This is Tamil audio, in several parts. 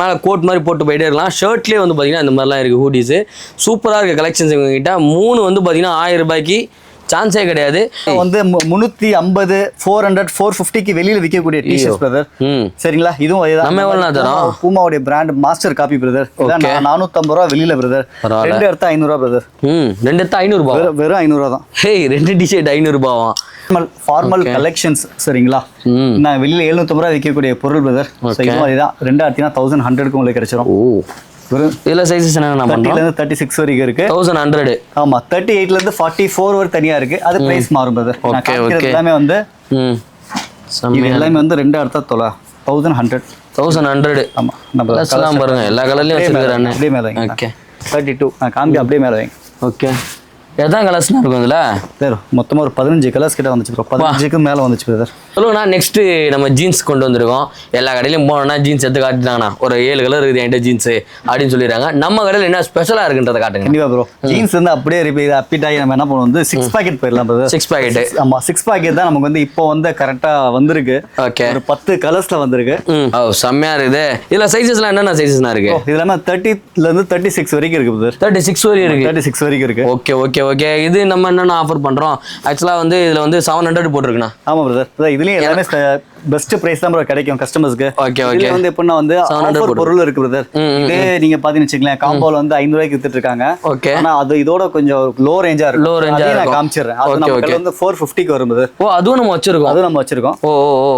மேலே கோட் மாதிரி போட்டு போயிட்டே இருக்கலாம். ஷர்ட்லேயே வந்து பார்த்தீங்கன்னா இந்த மாதிரிலாம் இருக்குது ஹூடிஸு. சூப்பராக இருக்குது கலெக்ஷன்ஸ் இவங்ககிட்ட. 3 வந்து பார்த்தீங்கன்னா 1000 ரூபாய்க்கு சான்ஸே கிடையாது. வந்து 350 400 450க்கு வெளியில விற்கக்கூடிய டிஷர்ட்ஸ் பிரதர். சரிங்களா? இதுவும் நம்ம எவ்வளவு தரோம்? பூமாவுடைய பிராண்ட் மாஸ்டர் காப்பி பிரதர். 450 ரூபா வெளியில பிரதர். 2 எடுத்தா 500 ரூபா பிரதர். 2 எடுத்தா 500 ரூபாய். வெறும் 500 ரூபா தான். ஹேய் 2 டிஷர்ட் 500 ரூபாவா? Formal collections. சரிங்களா? நான் வெளியில 750 ரூபா விற்கக்கூடிய பொருள் பிரதர். இதுவும் அதுதான். 2 எடுத்தீங்கன்னா 1100க்கு உங்களுக்கு கிடைச்சிரும். இதுல சைஸஸ் என்ன பண்றோம்? 30 ல இருந்து 36 வரைக்கும் இருக்கு. 1100. ஆமா 38 ல இருந்து 44 வரை தனியா இருக்கு. அது பிரைஸ் மாறும் பிரதர். நான் காமிக்கிறது எல்லாமே வந்து இது எல்லாமே வந்து 2 எடுத்தா 1100. ஆமா நம்ம எல்லாம் பாருங்க எல்லா கலர்லயும் வச்சிருக்கானே. அப்படியே மேல வைங்க. ஓகே 32 நான் காம்பி அப்படியே மேல வைங்க. ஓகே எதான் கலர்ஸ்னா இருக்கும் இதுல? சார் மொத்தமா ஒரு 15 கலர்ஸ் கிட்ட வந்துச்சு ப்ரோ. 15க்கு மேல வந்துச்சு பிரதர். சொல்லுங்கண்ணா. நெக்ஸ்ட் நம்ம ஜீன்ஸ் கொண்டு வந்திருக்கோம். எல்லா கடையிலும் போனோம்னா ஜீன்ஸ் எடுத்து காட்டிட்டாங்கண்ணா ஒரு 7 கலர் இருக்குது என்கிட்ட ஜீன்ஸ் அப்படின்னு சொல்லிடுறாங்க. நம்ம கடையில் என்ன ஸ்பெஷலா இருக்குன்றதை காட்டுங்க. கண்டிப்பா ப்ரோ. ஜீன்ஸ் வந்து அப்படியே ரிப்பீட் ஆகி நம்ம என்ன பண்ணுவோம் வந்து 6 பாக்கெட் போயிடலாம் பிரதர். 6 பாக்கெட். ஆமா 6 பாக்கெட் தான் நமக்கு வந்து இப்போ வந்து கரெக்டா வந்திருக்கு. ஓகே ஒரு 10 கலர்ஸ்ல வந்திருக்கு. ஓ செம்மையா இருக்குது. இதுல சைஸஸ்லாம் என்னென்ன சைஸஸ்னா இருக்கு? இதுல 30 ல இருந்து 36 வரைக்கும் இருக்கு பிரதர். 36 வரைக்கும் இருக்கு. 36 வரைக்கும் இருக்கு. Okay okay okay. இது நம்ம என்னென்ன ஆஃபர் பண்றோம்? ஆக்சுவலா வந்து இதுல வந்து 700 போட்டுருக்குண்ணா. ஆமா பிரதர். இதுலயும் எல்லாமே பெஸ்ட் பிரைஸ் தான் ப்ரோ கிடைக்கும் கஸ்டமர்ஸ்க்கு. Okay okay. இதுல வந்து எப்படின்னா வந்து ஆஃபர் பொருள் இருக்கு பிரதர். இதே நீங்க பாத்தீங்கன்னு வச்சுக்கலாம் காம்போல வந்து 500 ரூபாய்க்கு வித்துட்டு இருக்காங்க. ஓகே. ஆனா அது இதோட கொஞ்சம் லோ ரேஞ்சா இருக்கு. லோ ரேஞ்சா நான் காமிச்சிடுறேன். அது நமக்கு வந்து 450க்கு வரும் பிரதர். ஓ அதுவும் நம்ம வச்சிருக்கோம். அதுவும் நம்ம வச்சிருக்கோம். ஓ ஓ ஓ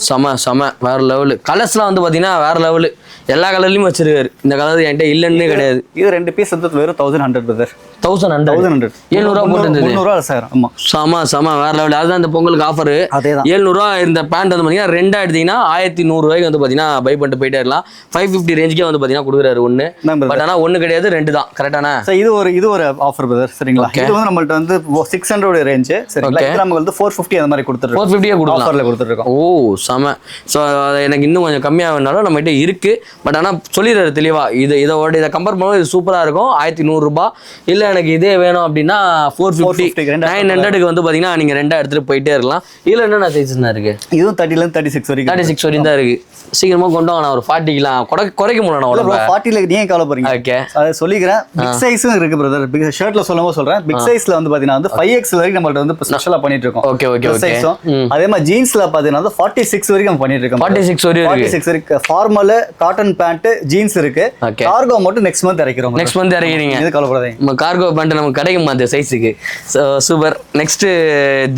செம வேற லெவலு. கலர்ஸ்லாம் வந்து பாத்தீங்கன்னா வேற லெவலு. எல்லா கலர்லயும் வச்சிருக்காரு. இந்த கலர் என்கிட்ட இல்லன்னே கிடையாது. இது 2 பீஸ் வந்து வெறும் 1100 பிரதர். 1100 700 ரூபா போட்டு 300 ரூபா சார். ஆமா செம வேற லெவல். அதுதான் இந்த பொங்கலுக்கு ஆஃபர். அதேதான் 700 ரூபா. இந்த பேண்ட் வந்து பாத்தீங்கன்னா 2 எடுத்தீங்கன்னா 1100 ரூபாய்க்கு வந்து பாத்தீங்கன்னா பை பண்ணிட்டு போயிட்டே இருக்கலாம். 550 ரேஞ்சுக்கே வந்து பாத்தீங்கன்னா கொடுக்குறாரு ஒண்ணு. பட் ஆனா ஒண்ணு கிடையாது 2 தான். கரெக்டானா? இது ஒரு ஆஃபர் பிரதர். சரிங்களா? இது வந்து நம்மள்ட்ட வந்து 600 ரேஞ்ச். சரிங்களா? இது நமக்கு வந்து 450 அந்த மாதிரி கொடுத்துறோம். 450 கொடுக்கலாம். ஆஃபர்ல கொடுத்துறோம். ஓ செம. சோ எனக்கு இன்னும் கொஞ்சம் கம்மியா வேணாலும் நம்ம கிட்ட இருக்கு. பட் ஆனா சொல்லிடுறாரு தெளிவா இதை கம்பேர் பண்ணும்போது இது சூப்பரா இருக்கும். 1100 ரூபாய். இல்ல எனக்கு இதே வேணும் அப்படின்னா 450 900க்கு வந்து பாத்தீங்கன்னா நீங்க 2 எடுத்துட்டு போயிட்டே இருக்கலாம். இதுல என்னென்ன சைஸஸ்னா இருக்கு? இதுவும் 30 ல இருந்து 36 வரைக்கும். 36 வரைக்கும் தான் இருக்கு. சீக்கிரமா கொண்டு வாங்க. ஒரு 40க்கலாம் குறைக்க முடியல. 40ல நீங்க கவலை போறீங்க. ஓகே அதை சொல்லிக்கிறேன். பிக் சைஸும் இருக்கு பிரதர். பிக் ஷர்ட்ல சொல்றேன். பிக் சைஸ்ல வந்து பாத்தீங்கன்னா வந்து 5X வரைக்கும் நம்மள்ட்ட வந்து ஸ்பெஷலா பண்ணிட்டு இருக்கோம். Okay okay okay. அதே மாதிரி ஜீன்ஸ்ல பாத்தீங்கன்னா 46 வரைக்கும் நம்ம பண்ணிட்டு இருக்கோம். 46 வரைக்கும் ஃபார்மல் காட்டன் பேண்ட் ஜீன்ஸ் இருக்கு. கார்கோ மட்டும் நெக்ஸ்ட் மந்த் இறக்கிறோம். நெக்ஸ்ட் மந்த் இறக்கிறீங்க. இது கவலைப்படாதீங்க. நம்ம கார்கோ பேண்ட் நமக்கு கிடைக்குமா அந்த சைஸுக்கு? சூப்பர். Next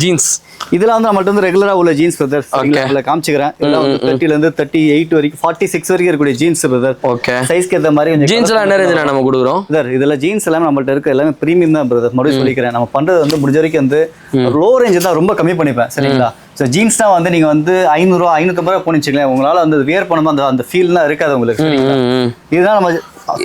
jeans. இதெல்லாம் வந்து நம்மள்ட்ட வந்து ரெகுலரா உள்ள ஜீன்ஸ் பிரதர். இதுல காமிச்சுக்கிறேன். இதெல்லாம் வந்து 30 ல இருந்து 38 வரைக்கும் 46 வரைக்கும் இருக்கக்கூடிய ஜீன்ஸ் பிரதர். ஓகே. சைஸ்க்கு ஏத்த மாதிரி ஜீன்ஸ்லாம் என்ன ரேஞ்சில நம்ம கொடுக்குறோம் பிரதர்? இதுல ஜீன்ஸ் எல்லாம் நம்மள்ட்ட இருக்கு எல்லாமே பிரீமியம் தான் பிரதர். மறுபடியும் சொல்லிக்கிறேன். நம்ம பண்றது வந்து முடிஞ்ச வரைக்கும் வந்து லோ ரேஞ்ச் தான் ரொம்ப கம்மி பண்ணிப்பேன். சரிங்களா? ஸோ ஜீன்ஸ்னா வந்து நீங்க வந்து 500 ரூபா 550 ரூபா போனிச்சுங்களேன் உங்களால வந்து வியர் பண்ணும்போது அந்த ஃபீல்லாம் இருக்காது உங்களுக்கு. இதுதான் நம்ம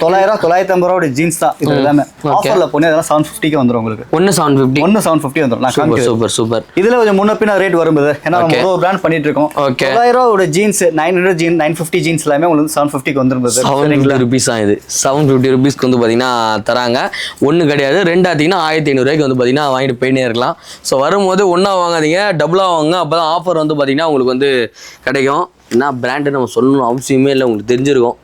900 950 ரூபாய் ஜீன்ஸ் தான். இது எல்லாமே ஆஃபர்ல போனே அதெல்லாம் 750க்கு வந்துரும் உங்களுக்கு. 750 வந்துரும். நான் காமிக்கிறேன். Super super. இதுல கொஞ்சம் முன்ன பின்ன ரேட் வரும் பிரதர். ஏன்னா நம்ம ஒரு பிராண்ட் பண்ணிட்டு இருக்கோம். 900 ரூபாயோட ஜீன்ஸ் 900 ஜீன் 950 ஜீன்ஸ் எல்லாமே உங்களுக்கு 750க்கு வந்துரும் பிரதர். 750 ரூபீஸ் தான். இது 750 ரூபீஸ்க்கு வந்து பாத்தீங்கன்னா தராங்க. ஒண்ணு கிடையாது 2 ஆத்தீங்கன்னா 1500 ரூபாய்க்கு வந்து பாத்தீங்கன்னா வாங்கிட்டு போயிட்டே இருக்கலாம். ஸோ வரும்போது ஒண்ணா வாங்காதீங்க, டபுளா வாங்க. அப்பதான் ஆஃபர் வந்து பாத்தீங்கன்னா உங்களுக்கு வந்து கிடைக்கும். என்ன பிராண்டு நம்ம சொல்லணும் அவசியமே இல்லை, உங்களுக்கு தெரிஞ்சிருக்கும்.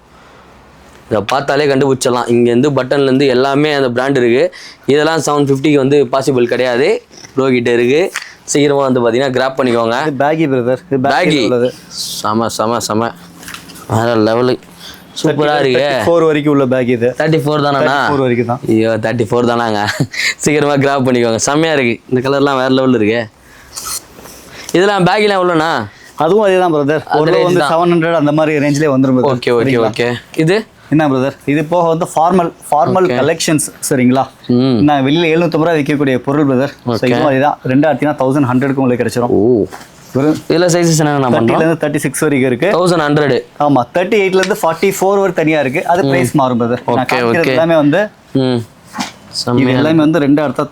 இதை பார்த்தாலே கண்டுபிடிச்சிடலாம். இங்கேருந்து பட்டன்லேருந்து எல்லாமே அந்த பிராண்ட் இருக்குது. இதெல்லாம் 750க்கு வந்து பாசிபிள் கிடையாது. ப்ரோகிட்ட இருக்குது. சீக்கிரமாக வந்து பார்த்தீங்கன்னா கிராப் பண்ணிக்கோங்க. Baggy brother. பேகி செம வேறு லெவலு. சூப்பராக இருக்கு. 34 வரைக்கும் உள்ள பேக் இது. 34 தானா? 34 வரைக்கும் தான். ஐயோ 34 தானாங்க. சீக்கிரமாக கிராப் பண்ணிக்கோங்க. செம்மையாக இருக்குது. இந்த கலர்லாம் வேறு லெவலில் இருக்கு. இதெல்லாம் பேக்கிலாம் எவ்வளோண்ணா? அதுவும் அதே தான் பிரதர். ஒரு வந்து 700 அந்த மாதிரி ரேஞ்சிலே வந்துரும். Okay okay okay. இது என்ன பிரதர்? இது போக வந்து ஃபார்மல் கலெக்ஷன்ஸ். சரிங்களா? நான் வெளியில 750 ரூபாய் விற்கக்கூடிய பொருள் பிரதர். இதுவும் அதுதான். 2 எடுத்தீங்கன்னா 1100க்கு உங்களுக்கு கிடைச்சிரும். இதுல சைஸஸ் என்ன பண்றோம்? 30 ல இருந்து 36 வரைக்கும் இருக்கு. 1100. ஆமா 38 ல இருந்து 44 வரை தனியா இருக்கு. அது பிரைஸ் மாறும் பிரதர். நான் காமிக்கிறது எல்லாமே வந்து இது எல்லாமே வந்து 2 எடுத்தா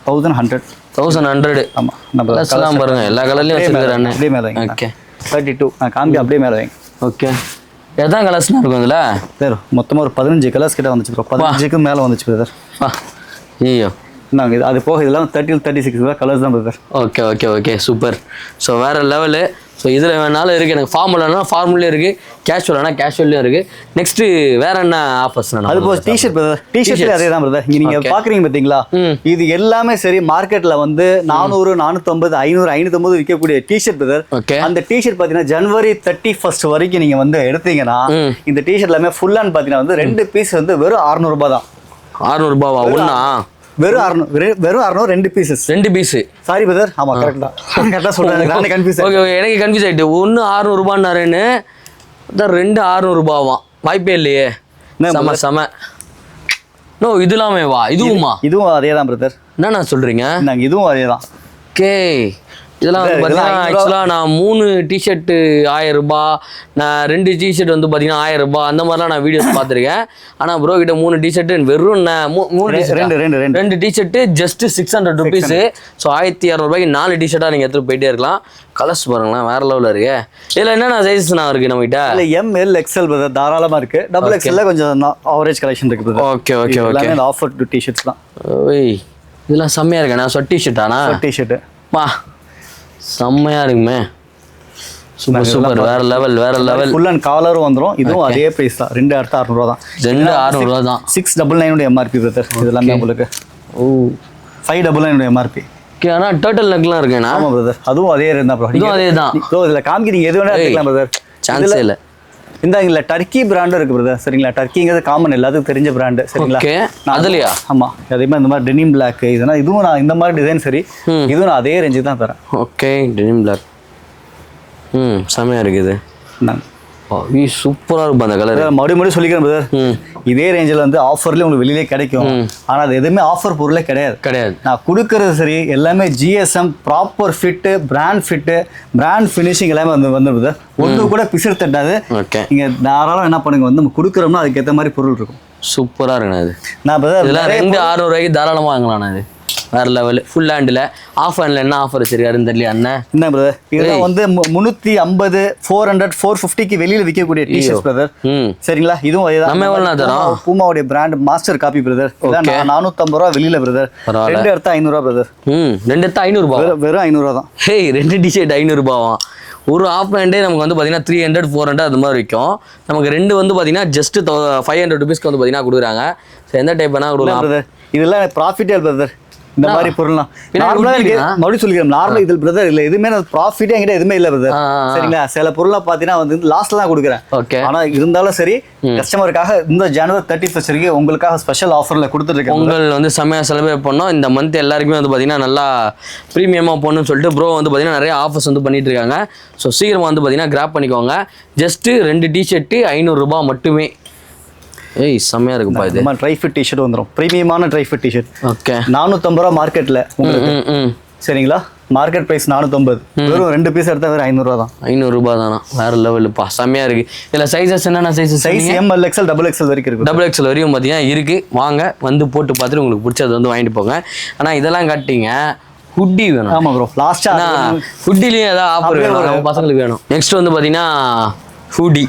1100. ஆமா நம்ம எல்லாம் பாருங்க எல்லா கலர்லயும் வச்சிருக்கானே. அப்படியே மேல வைங்க. ஓகே 32 நான் காம்பி அப்படியே மேல வைங்க. ஓகே எதான் கலர்ஸ்னா இருக்கும் இதுல? சார் மொத்தமா ஒரு 15 கலர்ஸ் கிட்ட வந்துச்சு ப்ரோ. 15க்கு மேல வந்துச்சு பிரதர். ஐயோ நாங்க அது போக இதெல்லாம் 30 36 கலர்ஸ் தான் brother. Okay okay okay super. So வேற லெவலு. ஸோ இதில் வேணாலும் இருக்குது, எனக்கு ஃபார்மலானா ஃபார்மல்லையும் இருக்குது, கேஷுவலானா கேஷுவல்லையும் இருக்குது. நெக்ஸ்ட்டு வேற என்ன ஆஃபர்ஸ்? அது போல் டிஷர்ட் பிரதர், டிஷர்ட்ல அதே தான் பிரதர். இங்கே நீங்கள் பார்க்குறீங்க பார்த்தீங்களா, இது எல்லாமே சரி மார்க்கெட்டில் வந்து 400, 450, 500, 550 விற்கக்கூடிய டிஷர்ட் பிரதர். அந்த டிஷர்ட் பார்த்தீங்கன்னா ஜனவரி 31 வரைக்கும் நீங்கள் வந்து எடுத்தீங்கன்னா இந்த டிஷர்ட் எல்லாமே ஃபுல் அண்ட் பார்த்தீங்கன்னா வந்து 2 பீஸ் வந்து வெறும் 600 ரூபாய் தான். 600 ரூபாவா ஒன்றா? வெறும் 600 2 பீசஸ். 2 பீஸு. சாரி பிரதர், ஆமா கரெக்ட் தான், கரெக்டாக சொல்கிறேன், நானே கன்ஃபியூஸ். ஓகே ஓகே, எனக்கு கன்ஃபியூஸ் ஆகிட்டு. ஒன்று 600 ரூபான்னாருன்னு அதான் 2 600 ரூபாவாம். வாய்ப்பே இல்லையே. செம செம. நோ இதுலாமே வா, இதுவுமா? இதுவும் அதே தான் பிரதர். என்னண்ணா சொல்கிறீங்க? நாங்கள் இதுவும் அதே தான். ஓகே, இதெல்லாம் வந்து பார்த்தீங்கன்னா ஆக்சுவலாக நான் 3 டிஷர்ட்டு 1000 ரூபாய், நான் 2 டிஷர்ட் வந்து பார்த்தீங்கன்னா 1000 ரூபாய், அந்த மாதிரிலாம் நான் வீடியோஸ் பார்த்துருக்கேன். ஆனால் ப்ரோ கிட்ட 3 டிஷர்ட்டு வெறும் 2 டிஷர்ட்டு ஜஸ்ட் 600 ருபீஸு. ஸோ 1200 ரூபாய்க்கு 4 டிஷர்ட்டாக நீங்கள் எடுத்துகிட்டு போயிட்டே இருக்கலாம். கலர்ஸ் பாருங்களேன், வேற லெவலில் இருக்கு. இதில் என்னென்ன சைஸஸ் நான் இருக்குது நம்மகிட்ட? இல்லை ML XL பிரதர் தாராளமாக இருக்குது. டபுள் XL கொஞ்சம் ஆவரேஜ் கலெக்ஷன் இருக்குது பிரதர். ஓகே ஓகே ஓகே, இந்த ஆஃபர் டிஷர்ட்ஸ் தான். ஓய் இதெல்லாம் செம்மையாக இருக்கேண்ணா. சொட் டிஷர்ட்டாண்ணா? டிஷர்ட்டு பா செம்மையா இருக்குமே. சூப்பர் சூப்பர், வேற லெவல் வேற லெவல். ஃபுல் அண்ட் காலரும் வந்துரும். இதுவும் அதே பிரைஸ் தான், 2600 ரூபா தான். 2600 தான். 699 MRP பிரதர். இதெல்லாம் உங்களுக்கு 599 MRP. ஓகே, ஆனா டர்ட்டில் நெக்லாம் இருக்கேனா? ஆமா பிரதர், அதுவும் அதே ரேட் தான் ப்ரோ. இதுவும் அதே தான் ப்ரோ. இதுல காமிக்கு நீங்க எது வேணா எடுக்கலாம் பிரதர், சான்ஸ் இல்ல. இந்த இல்ல டர்க்கி பிராண்டும் இருக்கு பிரதர். சரிங்களா, டர்க்கிங்கிறது காமன் எல்லாத்துக்கும் தெரிஞ்ச பிராண்டு. சரிங்களா, அதுலயா? ஆமா, அதே மாதிரி இந்த மாதிரி டெனிம் பிளாக் இதெல்லாம், இதுவும் நான் இந்த மாதிரி டிசைன் சரி, இதுவும் நான் அதே ரேஞ்சு தான் தரேன். ஓகே, டெனிம் பிளாக் செமையா இருக்குது. சூப்பரா இருக்கும் அந்த கலர். மறுபடியும் சொல்லிக்கிறேன் பிரதர், இதே ரேஞ்சில் வந்து ஆஃபர்லேயே உங்களுக்கு வெளியிலே கிடைக்கும். ஆனால் அது எதுவுமே ஆஃபர் பொருளே கிடையாது. நான் கொடுக்கறது சரி எல்லாமே GSM proper fit, brand fit, brand finishing எல்லாமே வந்து பிரதர். ஒன்று கூட பிசர் தட்டாது. நீங்கள் தாராளம் என்ன பண்ணுங்க, வந்து நம்ம கொடுக்குறோம்னா அதுக்கேற்ற மாதிரி பொருள் இருக்கும். சூப்பராக இருக்குண்ணா அது. நான் பிரதர் இதெல்லாம் 200-600 ரூபாய்க்கு தாராளமாக வாங்கலாண்ணா. அது வேற level. Full handle off handle என்ன ஆஃபர் வச்சிருக்காருன்னு தெரியல அண்ணன். என்ன பிரதர், இதெல்லாம் வந்து 350, 400, 450க்கு வெளியில விற்கக்கூடிய டிஷர்ட்ஸ் பிரதர். சரிங்களா, இதுவும் அதேதான். நம்ம எவ்வளோ தரோம்? பூமாவுடைய பிராண்ட் மாஸ்டர் காப்பி பிரதர். 450 ரூபா வெளியில பிரதர். 2 எடுத்தா 500 ரூபா பிரதர். 2 எடுத்தா 500 ரூபா, வெறும் 500 ரூபா தான். ஹேய், 2 டிஷர்ட் 500 ரூபாவா? ஒரு ஆஃப் ஹேண்டே நமக்கு வந்து பார்த்தீங்கன்னா 300, 400 அது மாதிரி விற்கும். நமக்கு 2 வந்து பார்த்தீங்கன்னா ஜஸ்ட் 500 ருபீஸ்க்கு வந்து பார்த்தீங்கன்னா கொடுக்குறாங்க. ஸோ எந்த டைப் வேணா கொடுக்கலாம் பிரதர். இதெல்லாம் ப்ராஃபிட்டே பிரதர். இந்த மாதிரி பொருள்லாம் மறுபடியும் சொல்லிக்கிறேன். நார்மல் இதில் பிரதர் இல்லை எதுவுமே ப்ராஃபிட்டே என்கிட்ட எதுவுமே இல்லை பிரதர். சரிங்களா, சில பொருள்லாம் பார்த்தீங்கன்னா வந்து லாஸ்ட்ல தான் கொடுக்குறேன். ஓகே, ஆனால் இருந்தாலும் சரி கஸ்டமருக்காக இந்த ஜனவரி 31 வரைக்கும் உங்களுக்காக ஸ்பெஷல் ஆஃபரில் கொடுத்துருக்கேன். உங்கள் வந்து செம்மையாக செலிப்ரேட் பண்ணோம். இந்த மந்த் எல்லாருக்குமே வந்து பார்த்தீங்கன்னா நல்லா ப்ரீமியமாக போகணும்னு சொல்லிட்டு ப்ரோ வந்து பார்த்தீங்கன்னா நிறைய ஆஃபர்ஸ் வந்து பண்ணிட்டு இருக்காங்க. ஸோ சீக்கிரமாக வந்து பார்த்தீங்கன்னா கிராப் பண்ணிக்கோங்க. ஜஸ்ட்டு 2 டிஷர்ட்டு 500 ரூபாய் மட்டுமே. ஏய் செம்மையா இருக்குப்பா இது. நம்ம ட்ரை ஃபிட் டிஷர்ட் வந்துரும், பிரீமியமான ட்ரை ஃபிட் டிஷர்ட். ஓகே, 450 ரூபா மார்க்கெட்ல உங்களுக்கு. சரிங்களா, மார்க்கெட் பிரைஸ் 450, வெறும் 2 பீஸ் எடுத்தா வெறும் 500 ரூபா தான். 500 ரூபாய் தானா? வேற லெவலுப்பா, செம்மையா இருக்கு. இதுல சைஸஸ் என்னென்ன sizes? Size ML XL XXL வரைக்கும் இருக்கு. XXL வரையும் பார்த்தீங்கன்னா இருக்கு. வாங்க வந்து போட்டு பார்த்துட்டு உங்களுக்கு பிடிச்சது வந்து வாங்கிட்டு போங்க. ஆனா இதெல்லாம் காட்டிங்க ஹுட்டி வேணும். ஆமா ப்ரோ, லாஸ்டா ஹுட்டிலயும் ஏதாவது ஆஃபர் வேணும் பசங்களுக்கு வேணும். நெக்ஸ்ட் வந்து பார்த்தீங்கன்னா ஹூடி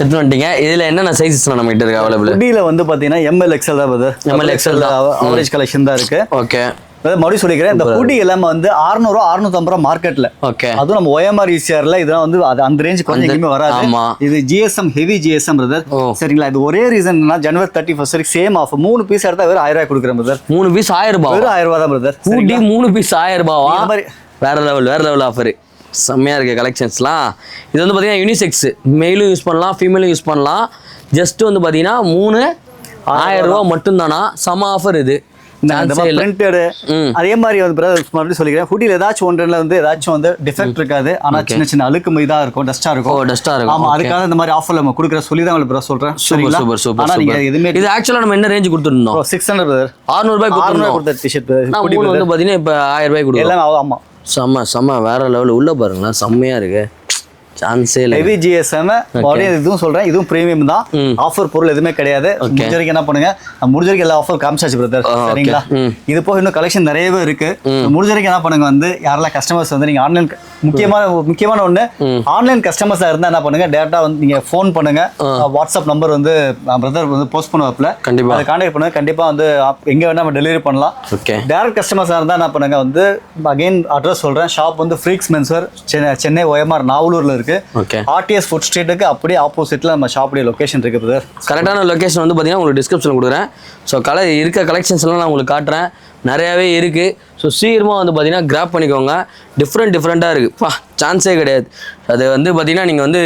எடுத்து வந்துட்டீங்க. இதில் என்னென்ன சைஸஸ் நம்ம கிட்ட இருக்கு அவைலபிள்? ஹுடியில் வந்து பார்த்தீங்கன்னா ML XL தான் வருது. ML XL தான் ஆவரேஜ் கலெக்ஷன் தான் இருக்கு. ஓகே, மறுபடியும் சொல்லிக்கிறேன், இந்த ஹுடி எல்லாமே வந்து 600, 650 மார்க்கெட்ல. ஓகே, அதுவும் நம்ம OMR ECRல இதெல்லாம் வந்து அந்த ரேஞ்ச் கொஞ்சம் எங்கேயுமே வராது. இது GSM ஹெவி GSM பிரதர். சரிங்களா, இது ஒரே ரீசன்னா ஜனவரி 31 வரைக்கும் சேம் ஆஃபர். 3 பீஸ் எடுத்தா வெறும் 1000 ரூபாய் கொடுக்குறேன் பிரதர். 3 பீஸ் 1000 ரூபாய், வெறும் 1000 ரூபாய் தான் பிரதர். ஹுடி 3 பீஸ் 1000 ரூபாவா? வேற லெவல் ஆஃபர். செம்மையாக இருக்குது கலெக்ஷன்ஸ்லாம். இது வந்து பார்த்தீங்கன்னா யூனிசெக்ஸ், மெயிலும் யூஸ் பண்ணலாம், ஃபீமேலும் யூஸ் பண்ணலாம். ஜஸ்ட் வந்து பார்த்தீங்கன்னா 1000 ரூபா மட்டும்தானா? செம ஆஃபர் இது. பிரிண்டடு அதே மாதிரி வந்து மறுபடியும் சொல்லிக்கிறேன், ஹுடியில் ஏதாச்சும் ஒன்றில் வந்து ஏதாச்சும் வந்து டிஃபெக்ட் இருக்காது. ஆனால் சின்ன அழுக்கு இதாக இருக்கும், டஸ்ட்டாக இருக்கும். ஆமாம், அதுக்காக இந்த மாதிரி ஆஃபர் நம்ம கொடுக்குற சொல்லி தான் உங்களுக்கு சொல்கிறேன். சூப்பர். ஆனால் நீங்கள் எதுவுமே இது ஆக்சுவலாக நம்ம என்ன ரேஞ்சு கொடுத்துருந்தோம்? 600 600 ரூபாய் கொடுத்த டிஷர்ட் வந்து பார்த்தீங்கன்னா இப்போ 1000 ரூபாய் கொடுக்கும் எல்லாம். ஆமாம், செம்ம வேற லெவல். உள்ள பாருங்களேன், செம்மையா இருக்கு. சான்ஸே இல்லை. ஹெவி ஜிஎஸ்எம் மறுபடியும் இதுவும் சொல்றேன், இதுவும் பிரீமியம் தான். ஆஃபர் பொருள் எதுவுமே கிடையாது. முடிஞ்ச வரைக்கும் என்ன பண்ணுங்க, முடிஞ்ச வரைக்கும் எல்லா ஆஃபர் காமிச்சாச்சு பிரதர், சரிங்களா? இது போக இன்னும் கலெக்ஷன் நிறையவே இருக்கு. முடிஞ்ச வரைக்கும் என்ன பண்ணுங்க, வந்து யாரெல்லாம் கஸ்டமர்ஸ் வந்து நீங்க ஆன்லைன் முக்கியமான ஒண்ணு, ஆன்லைன் கஸ்டமர்ஸா இருந்தா என்ன பண்ணுங்க, டேரக்டா வந்து நீங்க ஃபோன் பண்ணுங்க. வாட்ஸ்அப் நம்பர் வந்து பிரதர் வந்து போஸ்ட் பண்ணுவாப்ல, கண்டிப்பா அதை கான்டாக்ட் பண்ணுங்க. கண்டிப்பா வந்து எங்க வேணா நம்ம டெலிவரி பண்ணலாம். ஓகே. டேரக்ட் கஸ்டமர்ஸா இருந்தா என்ன பண்ணுங்க, வந்து அகைன் அட்ரஸ் சொல்றேன். ஷாப் வந்து ஃப்ரீக்ஸ் மென்ஸ்வேர், சென்னை OMR நாவலூர்ல இருக்கு. ஓகே. RTS ஃபுட் ஸ்ட்ரீட்டுக்கு அப்படியே ஆப்போசிட்ல நம்ம ஷாப்புடைய லொகேஷன் இருக்கு பிரதர். கரெக்டான லொகேஷன் வந்து பார்த்தீங்கன்னா உங்களுக்கு டிஸ்கிரிப்ஷன் கொடுக்குறேன். ஸோ இருக்க கலெக்ஷன்ஸ் எல்லாம் நான் உங்களுக்கு காட்டுறேன், நிறையாவே இருக்குது. ஸோ சீக்கிரமாக வந்து பார்த்தீங்கன்னா கிராப் பண்ணிக்கோங்க. டிஃப்ரெண்ட்டாக இருக்குது, சான்ஸே கிடையாது. அது வந்து பார்த்தீங்கன்னா நீங்கள் வந்து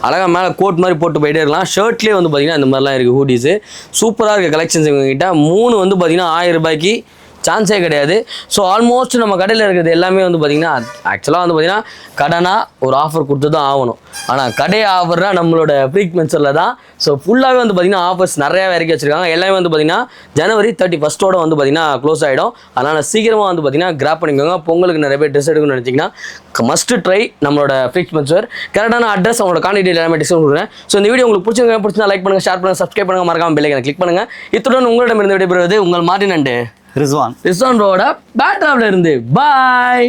அழகாக மேலே கோட் மாதிரி போட்டு போயிட்டே இருக்கலாம். ஷர்ட்லேயே வந்து பார்த்தீங்கன்னா இந்த மாதிரிலாம் இருக்குது ஹூடிஸு. சூப்பராக இருக்குது கலெக்ஷன்ஸ் இவங்ககிட்ட. 3 வந்து பார்த்தீங்கன்னா 1000 ரூபாய்க்கு சான்ஸே கிடையாது. ஸோ ஆல்மோஸ்ட் நம்ம கடையில் இருக்கிறது எல்லாமே வந்து பார்த்திங்கன்னா ஆக்சுவலாக வந்து பார்த்திங்கன்னா கடனா ஒரு ஆஃபர் கொடுத்து தான் ஆகணும். ஆனால் கடை ஆஃபர்னால் நம்மளோட ஃப்ரீக்வென்சரில் தான். ஸோ ஃபுல்லாகவே வந்து பார்த்திங்கன்னா ஆஃபர்ஸ் நிறையா இறக்கி வச்சுருக்காங்க. எல்லாமே வந்து பார்த்திங்கன்னா ஜனவரி 31 வந்து பார்த்திங்கன்னா க்ளோஸ் ஆகிடும். அதனால் சீக்கிரமாக வந்து பார்த்திங்கன்னா கிராப் பண்ணிக்கோங்க. பொங்கலுக்கு நிறைய பேர் ட்ரெஸ் எடுக்கணும்னு நினச்சிங்கன்னா மஸ்ட் ட்ரை நம்மளோட ஃப்ரீக்வென்சர். கரெக்டான அட்ரஸ் அவங்களோட கான்டாக்ட் எல்லாமே டிஸ்கவுண்ட் கொடுக்குறேன். ஸோ இந்த வீடியோ உங்களுக்கு பிடிச்சிருந்தா லைக் பண்ணுங்கள், ஷேர் பண்ணுங்கள், சப்ஸ்கிரைப் பண்ணுங்கள், மறக்காம பெல் ஐகானை கிளிக் பண்ணுங்கள். இத்துடன் உங்களிடமிருந்து விடைபெறுவது உங்கள் மார்டின் அண்ட் ரிஸ்வான் ரோட பேட்ராப்ல இருந்து. பாய்.